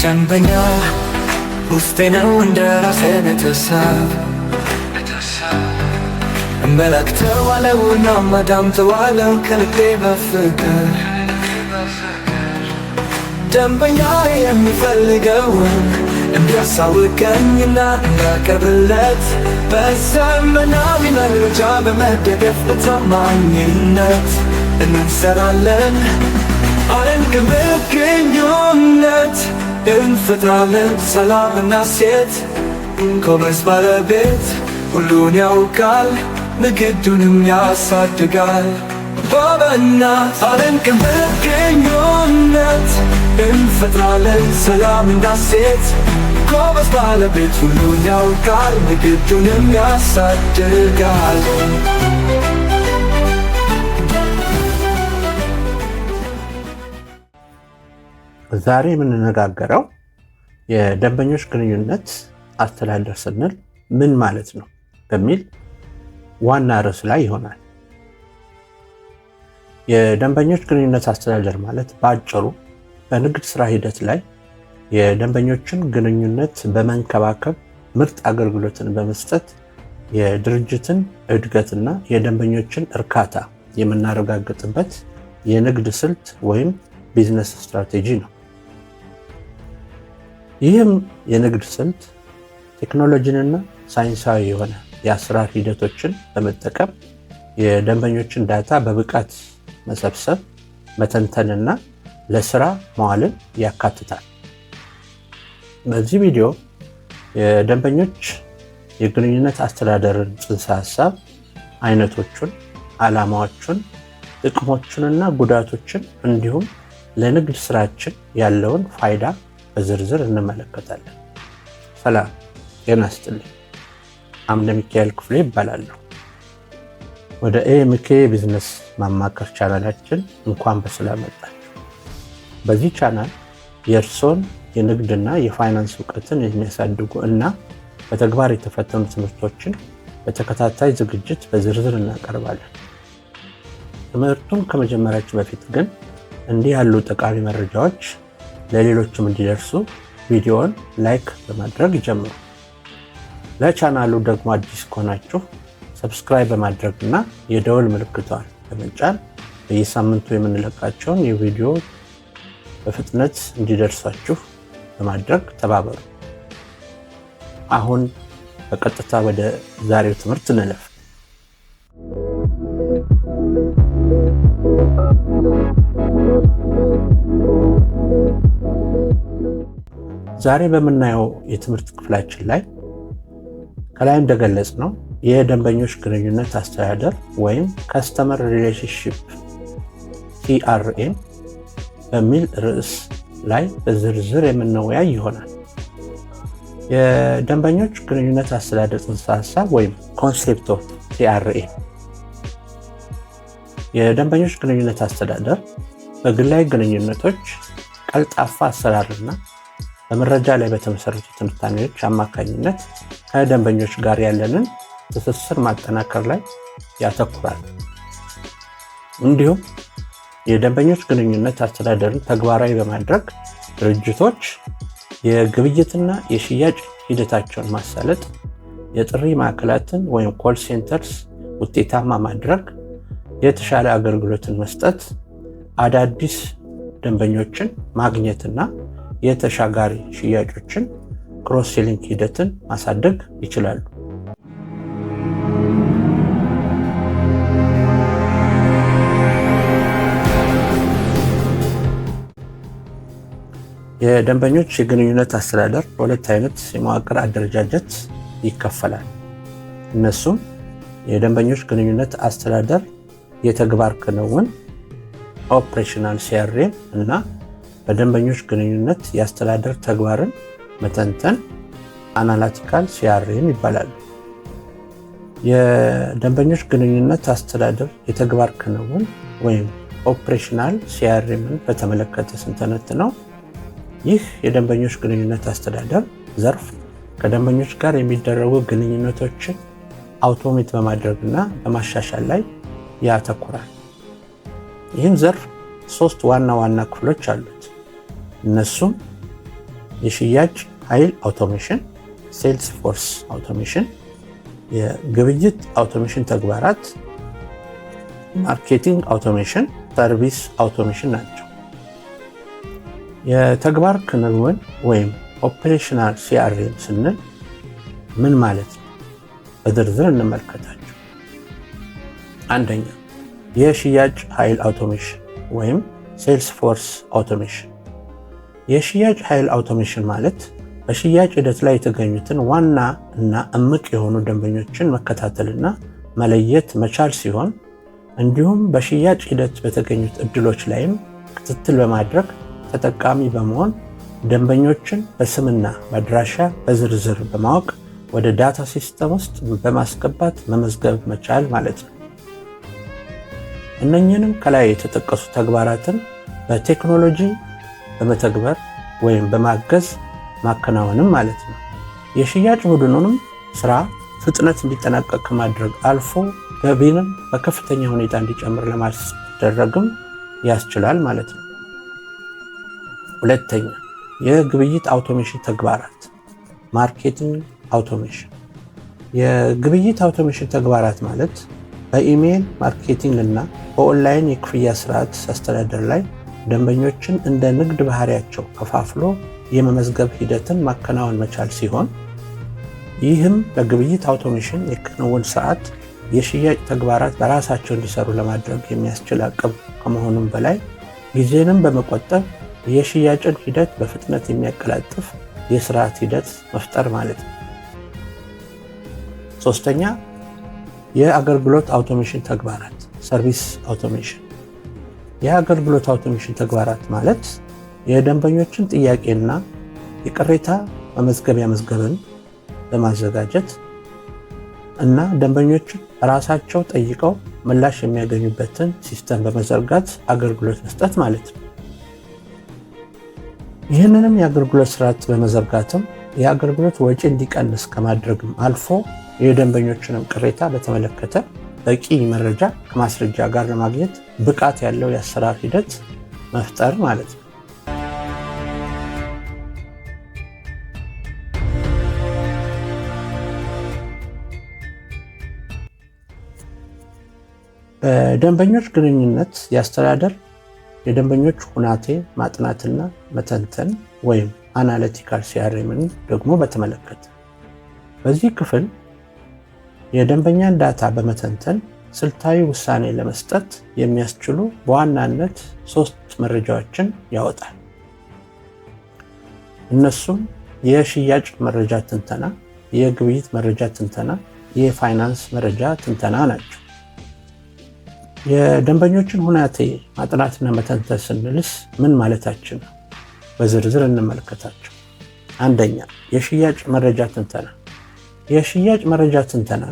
ደንበኛ ውስጤ ነው እንደ ራሴ ቤተሰብ እመለክተዋለሁና አዳምጠዋለሁ ከልቤ በፍቅር ደንበኛ የሚፈልገውን እንዲያሳውቀኝና እንዳቀርብለት በዘመናዊ መረጃ በመደገፍ በታማኝነት እንሰራለን። አለን ግንኙነት እንፈጥራለን ሰላምና ሴት ጎበዝ ባለቤት ሁሉን ያውቃል ንግዱንም ያሳድጋል። በበናት አለን ግንኙነት እንፈጥራለን ሰላምና ሴት ጎበዝ ባለቤት ሁሉን ያውቃል ንግዱንም ያሳድጋል። ዛሬ የምንነጋገረው የደንበኞች ግንኙነት አስተዳደር ስንል ምን ማለት ነው በሚል ዋና ርዕስ ላይ ይሆናል። የደንበኞች ግንኙነት አስተዳደር ማለት በአጭሩ በንግድ ስራ ሂደት ላይ የደንበኞችን ግንኙነት በመንከባከብ ምርጥ አገልግሎትን በመስጠት የድርጅትን እድገትና የደንበኞችን እርካታ የምናረጋግጥበት የንግድ ስልት ወይም ቢዝነስ ስትራቴጂ ነው። ይህም የንግድ ስልት ቴክኖሎጂንና ሳይንሳዊ የሆነ የአሰራር ሂደቶችን በመጠቀም የደንበኞችን ዳታ በብቃት መሰብሰብ፣ መተንተንና ለስራ መዋልን ያካትታል። በዚህ ቪዲዮ የደንበኞች የግንኙነት አስተዳደርን ጽንሰ ሀሳብ፣ አይነቶቹን፣ ዓላማዎቹን፣ ጥቅሞቹንና ጉዳቶችን እንዲሁም ለንግድ ስራችን ያለውን ፋይዳ በዝርዝር እንመለከታለን። ሰላም ጤና ይስጥልኝ። አምደ ሚካኤል ክፍሌ ይባላለሁ። ወደ ኤምኬ ቢዝነስ ማማከር ቻናላችን እንኳን በሰላም መጣችሁ። በዚህ ቻናል የእርስዎን የንግድና የፋይናንስ እውቀትን የሚያሳድጉ እና በተግባር የተፈተኑ ትምህርቶችን በተከታታይ ዝግጅት በዝርዝር እናቀርባለን። ትምህርቱን ከመጀመራችን በፊት ግን እንዲህ ያሉ ጠቃሚ መረጃዎች ለሌሎችም እንዲደርሱ ቪዲዮውን ላይክ በማድረግ ይጀምሩ። ለቻናሉ ደግሞ አዲስ ከሆናችሁ ሰብስክራይብ በማድረግ እና የደወል ምልክቷን በመጫን በየሳምንቱ የምንለቃቸውን የቪዲዮ በፍጥነት እንዲደርሳችሁ በማድረግ ተባበሩ። አሁን በቀጥታ ወደ ዛሬው ትምህርት እንለፍ። ዛሬ በምናየው የትምህርት ክፍላችን ላይ ከላይ እንደገለጽ ነው የደንበኞች ግንኙነት አስተዳደር ወይም ከስተመር ሪሌሽንሺፕ CRM በሚል ርዕስ ላይ በዝርዝር የምንወያይ ይሆናል። የደንበኞች ግንኙነት አስተዳደር ጽንሰ ሀሳብ ወይም ኮንሴፕት ኦፍ CRM። የደንበኞች ግንኙነት አስተዳደር በግላዊ ግንኙነቶች ቀልጣፋ አሰራርና በመረጃ ላይ በተመሰረቱ ትንታኔዎች አማካኝነት ከደንበኞች ጋር ያለንን ትስስር ማጠናከር ላይ ያተኩራል። እንዲሁም የደንበኞች ግንኙነት አስተዳደርን ተግባራዊ በማድረግ ድርጅቶች የግብይትና የሽያጭ ሂደታቸውን ማሳለጥ፣ የጥሪ ማዕከላትን ወይም ኮል ሴንተርስ ውጤታማ ማድረግ፣ የተሻለ አገልግሎትን መስጠት፣ አዳዲስ ደንበኞችን ማግኘትና የተሻጋሪ ሽያጮችን ክሮስ ሴሊንግ ሂደትን ማሳደግ ይችላሉ። የደንበኞች የግንኙነት አስተዳደር በሁለት አይነት የመዋቅር አደረጃጀት ይከፈላል። እነሱም የደንበኞች ግንኙነት አስተዳደር የተግባር ክንውን ኦፕሬሽናል CRM እና በደንበኞች ግንኙነት የአስተዳደር ተግባርን መተንተን አናላቲካል CRM ይባላሉ። የደንበኞች ግንኙነት አስተዳደር የተግባር ክንውን ወይም ኦፕሬሽናል CRMን በተመለከተ ስንተነትነው ይህ የደንበኞች ግንኙነት አስተዳደር ዘርፍ ከደንበኞች ጋር የሚደረጉ ግንኙነቶችን አውቶሜት በማድረግና በማሻሻል ላይ ያተኩራል። ይህም ዘርፍ ሶስት ዋና ዋና ክፍሎች አሉት። እነሱም የሽያጭ ኃይል አውቶሜሽን፣ ሴልስ ፎርስ አውቶሜሽን፣ የግብይት አውቶሜሽን ተግባራት፣ ማርኬቲንግ አውቶሜሽን፣ ሰርቪስ አውቶሜሽን ናቸው። የተግባር ክንውን ወይም ኦፕሬሽናል ሲአርኤም ስንል ምን ማለት ነው? በዝርዝር እንመልከታቸው። አንደኛ የሽያጭ ኃይል አውቶሜሽን ወይም ሴልስ ፎርስ አውቶሜሽን። የሽያጭ ኃይል አውቶሜሽን ማለት በሽያጭ ሂደት ላይ የተገኙትን ዋና እና እምቅ የሆኑ ደንበኞችን መከታተልና መለየት መቻል ሲሆን እንዲሁም በሽያጭ ሂደት በተገኙት እድሎች ላይም ክትትል በማድረግ ተጠቃሚ በመሆን ደንበኞችን በስምና በአድራሻ በዝርዝር በማወቅ ወደ ዳታ ሲስተም ውስጥ በማስገባት መመዝገብ መቻል ማለት ነው። እነኚህንም ከላይ የተጠቀሱ ተግባራትን በቴክኖሎጂ በመተግበር ወይም በማገዝ ማከናወንም ማለት ነው። የሽያጭ ቡድኑንም ስራ ፍጥነት እንዲጠናቀቅ ከማድረግ አልፎ ገቢንም በከፍተኛ ሁኔታ እንዲጨምር ለማስደረግም ያስችላል ማለት ነው። ሁለተኛ የግብይት አውቶሜሽን ተግባራት ማርኬቲንግ አውቶሜሽን። የግብይት አውቶሜሽን ተግባራት ማለት በኢሜይል ማርኬቲንግ እና በኦንላይን የክፍያ ስርዓት አስተዳደር ላይ ደንበኞችን እንደ ንግድ ባህሪያቸው ከፋፍሎ የመመዝገብ ሂደትን ማከናወን መቻል ሲሆን ይህም በግብይት አውቶሜሽን የክንውን ሰዓት የሽያጭ ተግባራት በራሳቸው እንዲሰሩ ለማድረግ የሚያስችል አቅም ከመሆኑም በላይ ጊዜንም በመቆጠብ የሽያጭን ሂደት በፍጥነት የሚያቀላጥፍ የስርዓት ሂደት መፍጠር ማለት ነው። ሶስተኛ የአገልግሎት አውቶሜሽን ተግባራት ሰርቪስ አውቶሜሽን። የአገልግሎት አውቶሜሽን ተግባራት ማለት የደንበኞችን ጥያቄና የቅሬታ መመዝገቢያ መዝገብን በማዘጋጀት እና ደንበኞችን ራሳቸው ጠይቀው ምላሽ የሚያገኙበትን ሲስተም በመዘርጋት አገልግሎት መስጠት ማለት ነው። ይህንንም የአገልግሎት ስርዓት በመዘርጋትም የአገልግሎት ወጪ እንዲቀንስ ከማድረግም አልፎ የደንበኞችንም ቅሬታ በተመለከተ በቂ መረጃ ከማስረጃ ጋር ለማግኘት ብቃት ያለው የአሰራር ሂደት መፍጠር ማለት ነው። በደንበኞች ግንኙነት የአስተዳደር የደንበኞች ሁናቴ ማጥናትና መተንተን ወይም አናሊቲካል ሲአርኤምን ደግሞ በተመለከተ በዚህ ክፍል የደንበኛን ዳታ በመተንተን ስልታዊ ውሳኔ ለመስጠት የሚያስችሉ በዋናነት 3 መረጃዎችን ያወጣል። እነሱም የሽያጭ መረጃ ትንተና፣ የግብይት መረጃ ትንተና፣ የፋይናንስ መረጃ ትንተና ናቸው። የደንበኞችን ሁናቴ ማጥናትና መተንተን ስንልስ ምን ማለታችን ነው? በዝርዝር እንመለከታቸው። አንደኛ የሽያጭ መረጃ ትንተና። የሽያጭ መረጃ ትንተና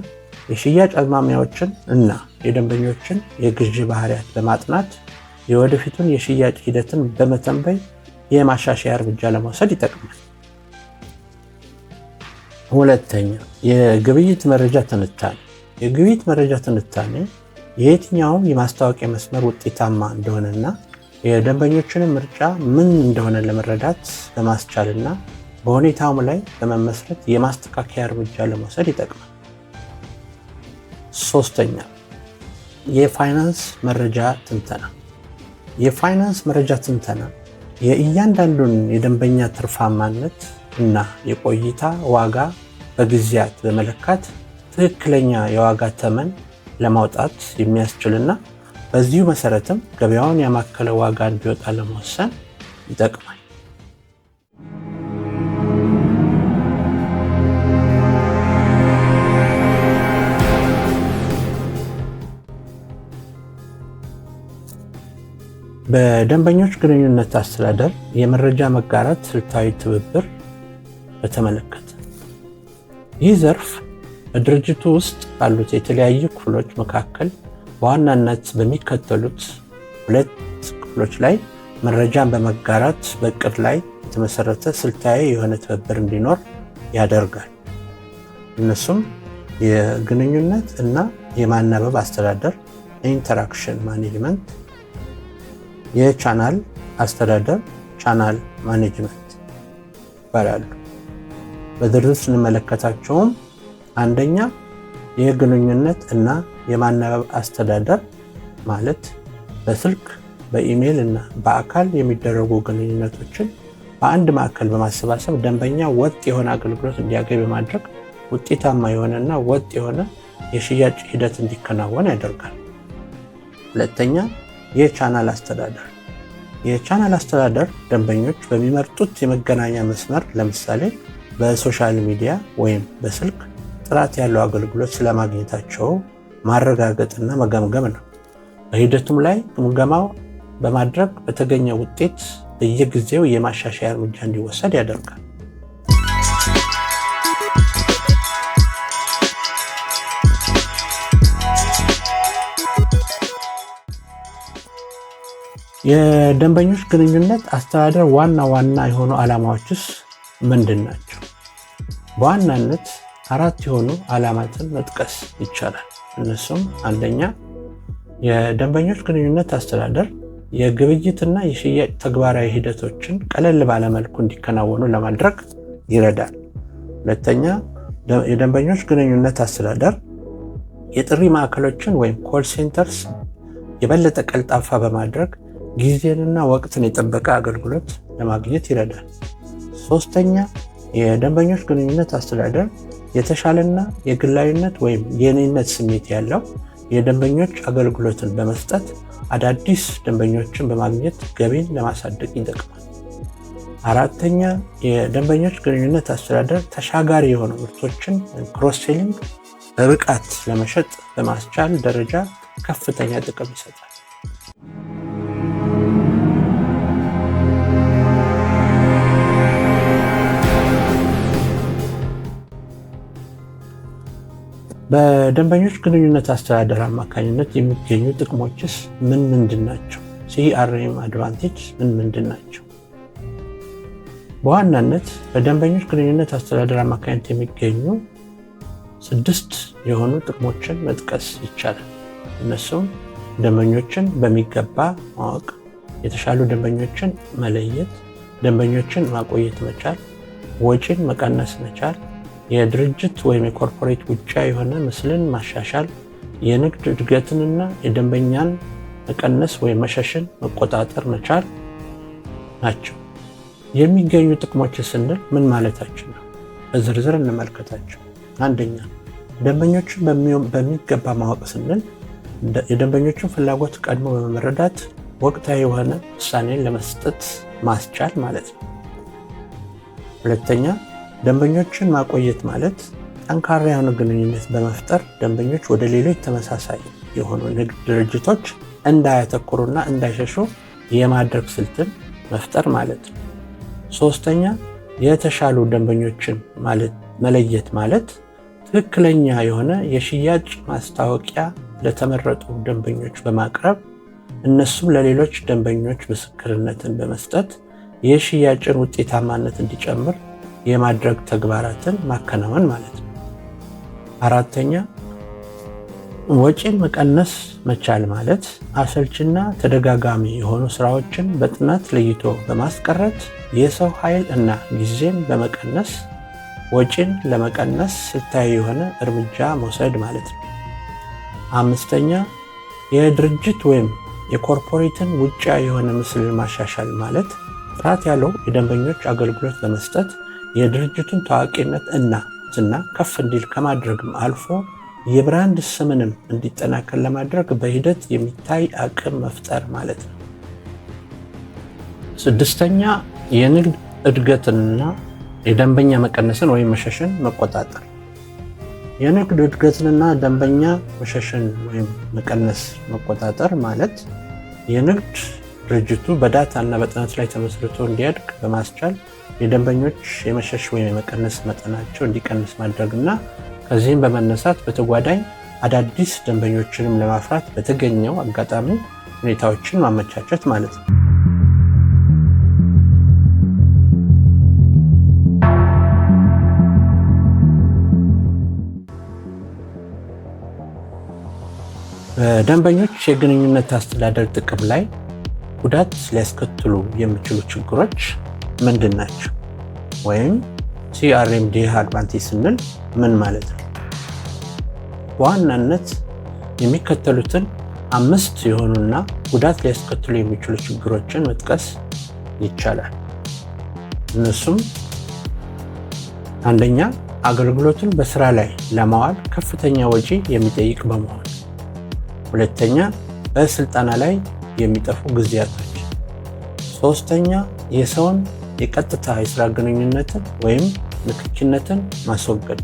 የሽያጭ አዝማሚያዎችን እና የደንበኞችን የግዢ ባህሪያት በማጥናት የወደፊቱን የሽያጭ ሂደትን በመተንበይ የማሻሻያ እርምጃ ለመውሰድ ይጠቅማል። ሁለተኛ የግብይት መረጃ ትንታኔ። የግብይት መረጃ ትንታኔ የየትኛውም የማስታወቂያ መስመር ውጤታማ እንደሆነና የደንበኞችን ምርጫ ምን እንደሆነ ለመረዳት ለማስቻልና በሁኔታውም ላይ በመመስረት የማስተካከያ እርምጃ ለመውሰድ ይጠቅማል። ሶስተኛ የፋይናንስ መረጃ ትንተና። የፋይናንስ መረጃ ትንተና የእያንዳንዱን የደንበኛ ትርፋማነት እና የቆይታ ዋጋ በጊዜያት በመለካት ትክክለኛ የዋጋ ተመን ለማውጣት የሚያስችልና በዚሁ መሰረትም ገበያውን ያማከለ ዋጋ እንዲወጣ ለመወሰን ይጠቅማል። በደንበኞች ግንኙነት አስተዳደር የመረጃ መጋራት ስልታዊ ትብብር በተመለከተ ይህ ዘርፍ በድርጅቱ ውስጥ ካሉት የተለያዩ ክፍሎች መካከል በዋናነት በሚከተሉት 2 ክፍሎች ላይ መረጃን በመጋራት በእቅድ ላይ የተመሰረተ ስልታዊ የሆነ ትብብር እንዲኖር ያደርጋል። እነሱም የግንኙነት እና የማናበብ አስተዳደር ኢንተራክሽን ማኔጅመንት፣ የቻናል አስተዳደር ቻናል ማኔጅመንት። ይባላሉ። በዝርዝር ስንመለከታቸውም አንደኛ የግንኙነት እና የማናበብ አስተዳደር ማለት በስልክ በኢሜይል እና በአካል የሚደረጉ ግንኙነቶችን በአንድ ማዕከል በማሰባሰብ ደንበኛ ወጥ የሆነ አገልግሎት እንዲያገኝ በማድረግ ውጤታማ የሆነና ወጥ የሆነ የሽያጭ ሂደት እንዲከናወን ያደርጋል። ሁለተኛ የቻናል አስተዳደር። የቻናል አስተዳደር ደንበኞች በሚመርጡት የመገናኛ መስመር ለምሳሌ በሶሻል ሚዲያ ወይም በስልክ ጥራት ያለው አገልግሎት ስለማግኘታቸው ማረጋገጥና መገምገም ነው። በሂደቱም ላይ ግምገማው በማድረግ በተገኘ ውጤት በየጊዜው የማሻሻያ እርምጃ እንዲወሰድ ያደርጋል። የደንበኞች ግንኙነት አስተዳደር ዋና ዋና የሆኑ ዓላማዎችስ ምንድን ናቸው? በዋናነት 4 የሆኑ ዓላማትን መጥቀስ ይቻላል። እነሱም አንደኛ የደንበኞች ግንኙነት አስተዳደር የግብይትና የሽያጭ ተግባራዊ ሂደቶችን ቀለል ባለ መልኩ እንዲከናወኑ ለማድረግ ይረዳል። ሁለተኛ የደንበኞች ግንኙነት አስተዳደር የጥሪ ማዕከሎችን ወይም ኮል ሴንተርስ የበለጠ ቀልጣፋ በማድረግ ጊዜንና ወቅትን የጠበቀ አገልግሎት ለማግኘት ይረዳል። ሶስተኛ የደንበኞች ግንኙነት አስተዳደር የተሻለና የግላዊነት ወይም የኔነት ስሜት ያለው የደንበኞች አገልግሎትን በመስጠት አዳዲስ ደንበኞችን በማግኘት ገቢን ለማሳደግ ይጠቅማል። አራተኛ የደንበኞች ግንኙነት አስተዳደር ተሻጋሪ የሆኑ ምርቶችን ክሮስ ሴሊንግ በብቃት ለመሸጥ በማስቻል ደረጃ ከፍተኛ ጥቅም ይሰጣል። በደንበኞች ግንኙነት አስተዳደር አማካኝነት የሚገኙ ጥቅሞችስ ምን ምንድን ናቸው? CRM አድቫንቴጅ ምን ምንድን ናቸው? በዋናነት በደንበኞች ግንኙነት አስተዳደር አማካኝነት የሚገኙ 6 የሆኑ ጥቅሞችን መጥቀስ ይቻላል። እነሱም ደንበኞችን በሚገባ ማወቅ፣ የተሻሉ ደንበኞችን መለየት፣ ደንበኞችን ማቆየት መቻል፣ ወጪን መቀነስ መቻል፣ የድርጅት ወይም የኮርፖሬት ውጫዊ የሆነ ምስልን ማሻሻል፣ የንግድ እድገትንና የደንበኛን መቀነስ ወይም መሸሽን መቆጣጠር መቻል ናቸው። የሚገኙ ጥቅሞች ስንል ምን ማለታችን ነው? በዝርዝር እንመልከታቸው። አንደኛ ደንበኞችን በሚገባ ማወቅ ስንል የደንበኞችን ፍላጎት ቀድሞ በመረዳት ወቅታዊ የሆነ ውሳኔን ለመስጠት ማስቻል ማለት ነው። ሁለተኛ ደንበኞችን ማቆየት ማለት ጠንካራ የሆነ ግንኙነት በመፍጠር ደንበኞች ወደ ሌሎች ተመሳሳይ የሆኑ ንግድ ድርጅቶች እንዳያተኩሩና እንዳይሸሹ የማድረግ ስልትን መፍጠር ማለት ነው። ሶስተኛ የተሻሉ ደንበኞችን መለየት ማለት ትክክለኛ የሆነ የሽያጭ ማስታወቂያ ለተመረጡ ደንበኞች በማቅረብ እነሱም ለሌሎች ደንበኞች ምስክርነትን በመስጠት የሽያጭን ውጤታማነት እንዲጨምር የማድረግ ተግባራትን ማከናወን ማለት ነው። አራተኛ ወጪን መቀነስ መቻል ማለት አሰልችና ተደጋጋሚ የሆኑ ስራዎችን በጥናት ለይቶ በማስቀረት የሰው ኃይል እና ጊዜን በመቀነስ ወጪን ለመቀነስ ስልታዊ የሆነ እርምጃ መውሰድ ማለት ነው። አምስተኛ የድርጅት ወይም የኮርፖሬትን ውጫዊ የሆነ ምስልን ማሻሻል ማለት ጥራት ያለው የደንበኞች አገልግሎት ለመስጠት የድርጅቱን ታዋቂነት እና ዝና ከፍ እንዲል ከማድረግም አልፎ የብራንድ ስምንም እንዲጠናከር ለማድረግ በሂደት የሚታይ አቅም መፍጠር ማለት ነው። ስድስተኛ የንግድ እድገትንና የደንበኛ መቀነስን ወይም መሸሽን መቆጣጠር። የንግድ እድገትንና ደንበኛ መሸሽን ወይም መቀነስ መቆጣጠር ማለት የንግድ ድርጅቱ በዳታ እና በጥናት ላይ ተመስርቶ እንዲያድግ በማስቻል የደንበኞች የመሸሽ ወይም የመቀነስ መጠናቸው እንዲቀንስ ማድረግና ከዚህም በመነሳት በተጓዳኝ አዳዲስ ደንበኞችንም ለማፍራት በተገኘው አጋጣሚ ሁኔታዎችን ማመቻቸት ማለት ነው። በደንበኞች የግንኙነት አስተዳደር ጥቅም ላይ ጉዳት ሊያስከትሉ የሚችሉ ችግሮች ምንድን ናቸው? ወይም CRM ዲስአድቫንቴጅ ስንል ምን ማለት ነው? በዋናነት የሚከተሉትን 5 የሆኑና ጉዳት ሊያስከትሉ የሚችሉ ችግሮችን መጥቀስ ይቻላል። እነሱም አንደኛ፣ አገልግሎቱን በስራ ላይ ለማዋል ከፍተኛ ወጪ የሚጠይቅ በመሆን። ሁለተኛ፣ በስልጠና ላይ የሚጠፉ ጊዜያቶች። ሶስተኛ፣ የሰውን የቀጥታ የስራ ግንኙነትን ወይም ንክኪነትን ማስወገድ።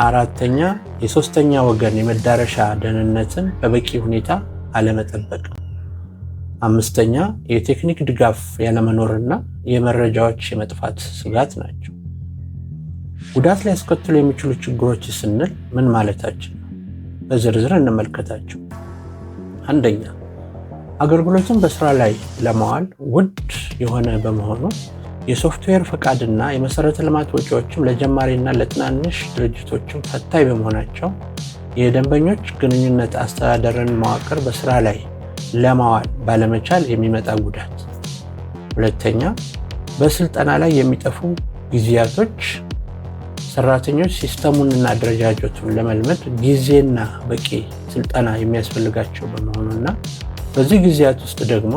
አራተኛ፣ የሶስተኛ ወገን የመዳረሻ ደህንነትን በበቂ ሁኔታ አለመጠበቅ። አምስተኛ፣ የቴክኒክ ድጋፍ ያለመኖርና የመረጃዎች የመጥፋት ስጋት ናቸው። ጉዳት ሊያስከትሉ የሚችሉ ችግሮች ስንል ምን ማለታችን ነው? በዝርዝር እንመልከታቸው። አንደኛ፣ አገልግሎቱን በስራ ላይ ለማዋል ውድ የሆነ በመሆኑ የሶፍትዌር ፈቃድና የመሰረተ ልማት ወጪዎችም ለጀማሪና ለትናንሽ ድርጅቶችም ፈታኝ በመሆናቸው የደንበኞች ግንኙነት አስተዳደርን መዋቅር በስራ ላይ ለማዋል ባለመቻል የሚመጣ ጉዳት። ሁለተኛ፣ በስልጠና ላይ የሚጠፉ ጊዜያቶች ሰራተኞች ሲስተሙንና አደረጃጀቱን ለመልመድ ጊዜና በቂ ስልጠና የሚያስፈልጋቸው በመሆኑና በዚህ ጊዜያት ውስጥ ደግሞ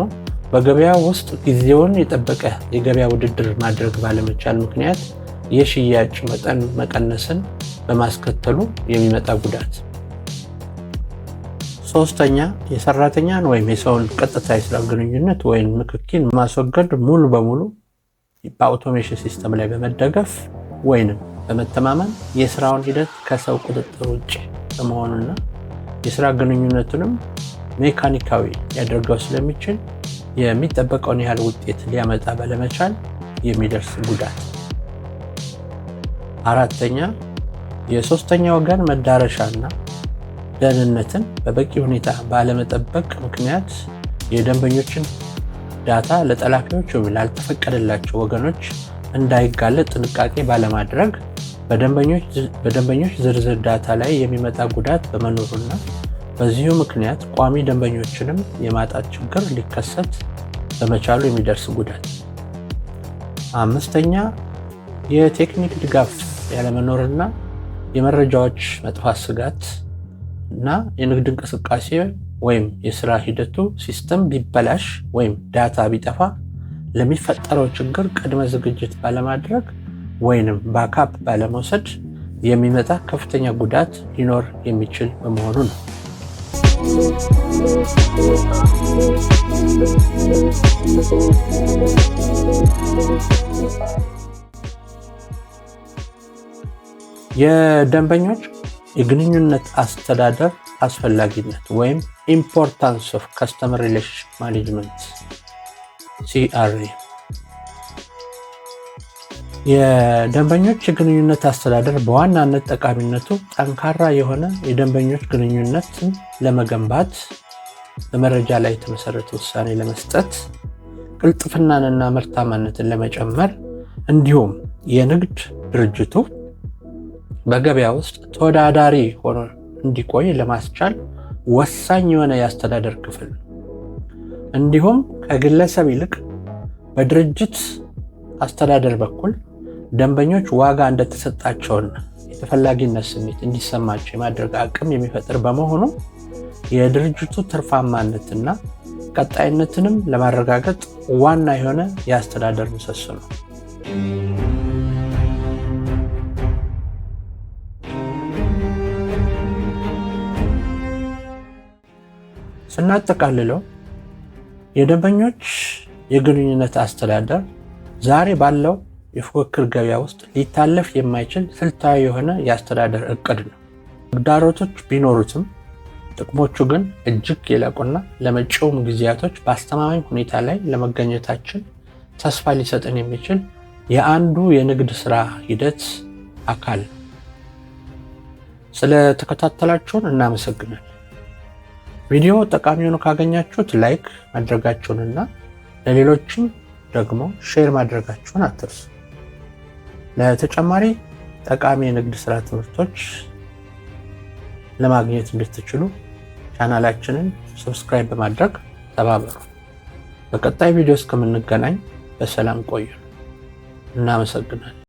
በገበያ ውስጥ ጊዜውን የጠበቀ የገበያ ውድድር ማድረግ ባለመቻል ምክንያት የሽያጭ መጠን መቀነስን በማስከተሉ የሚመጣ ጉዳት። ሶስተኛ፣ የሰራተኛን ወይም የሰውን ቀጥታ የስራ ግንኙነት ወይም ንክኪን ማስወገድ ሙሉ በሙሉ በአውቶሜሽን ሲስተም ላይ በመደገፍ ወይንም በመተማመን የስራውን ሂደት ከሰው ቁጥጥር ውጭ በመሆኑና የስራ ግንኙነቱንም ሜካኒካዊ ሊያደርገው ስለሚችል የሚጠበቀውን ያህል ውጤት ሊያመጣ ባለመቻል የሚደርስ ጉዳት። አራተኛ፣ የሶስተኛ ወገን መዳረሻና ደህንነትን በበቂ ሁኔታ ባለመጠበቅ ምክንያት የደንበኞችን ዳታ ለጠላፊዎች ወይም ላልተፈቀደላቸው ወገኖች እንዳይጋለጥ ጥንቃቄ ባለማድረግ በደንበኞች ዝርዝር ዳታ ላይ የሚመጣ ጉዳት በመኖሩና በዚሁ ምክንያት ቋሚ ደንበኞችንም የማጣት ችግር ሊከሰት በመቻሉ የሚደርስ ጉዳት። አምስተኛ፣ የቴክኒክ ድጋፍ ያለመኖርና የመረጃዎች መጥፋት ስጋት እና የንግድ እንቅስቃሴ ወይም የስራ ሂደቱ ሲስተም ቢበላሽ ወይም ዳታ ቢጠፋ ለሚፈጠረው ችግር ቅድመ ዝግጅት ባለማድረግ ወይንም ባካፕ ባለመውሰድ የሚመጣ ከፍተኛ ጉዳት ሊኖር የሚችል በመሆኑ ነው። የደንበኞች የግንኙነት አስተዳደር አስፈላጊነት ወይም ኢምፖርታንስ ኦፍ ከስተመር ሪሌሽንሺፕ ማኔጅመንት CRM። የደንበኞች የግንኙነት አስተዳደር በዋናነት ጠቃሚነቱ ጠንካራ የሆነ የደንበኞች ግንኙነትን ለመገንባት፣ በመረጃ ላይ የተመሰረተ ውሳኔ ለመስጠት፣ ቅልጥፍናንና ምርታማነትን ለመጨመር እንዲሁም የንግድ ድርጅቱ በገበያ ውስጥ ተወዳዳሪ ሆኖ እንዲቆይ ለማስቻል ወሳኝ የሆነ የአስተዳደር ክፍል ነው። እንዲሁም ከግለሰብ ይልቅ በድርጅት አስተዳደር በኩል ደንበኞች ዋጋ እንደተሰጣቸውና የተፈላጊነት ስሜት እንዲሰማቸው የማድረግ አቅም የሚፈጥር በመሆኑ የድርጅቱ ትርፋማነትና ቀጣይነትንም ለማረጋገጥ ዋና የሆነ የአስተዳደር ምሰሶ ነው። ስናጠቃልለው የደንበኞች የግንኙነት አስተዳደር ዛሬ ባለው የፉክክር ገበያ ውስጥ ሊታለፍ የማይችል ስልታዊ የሆነ የአስተዳደር እቅድ ነው። ተግዳሮቶች ቢኖሩትም ጥቅሞቹ ግን እጅግ የላቁና ለመጪውም ጊዜያቶች በአስተማማኝ ሁኔታ ላይ ለመገኘታችን ተስፋ ሊሰጠን የሚችል የአንዱ የንግድ ስራ ሂደት አካል ነው። ስለተከታተላችሁን እናመሰግናለን። ቪዲዮ ጠቃሚ ሆኖ ካገኛችሁት ላይክ ማድረጋችሁንና ለሌሎችም ደግሞ ሼር ማድረጋችሁን አትርሱ። ለተጨማሪ ጠቃሚ የንግድ ስራ ትምህርቶች ለማግኘት እንድትችሉ ቻናላችንን ሰብስክራይብ በማድረግ ተባበሩ። በቀጣይ ቪዲዮ እስከምንገናኝ በሰላም ቆዩ። እናመሰግናለን።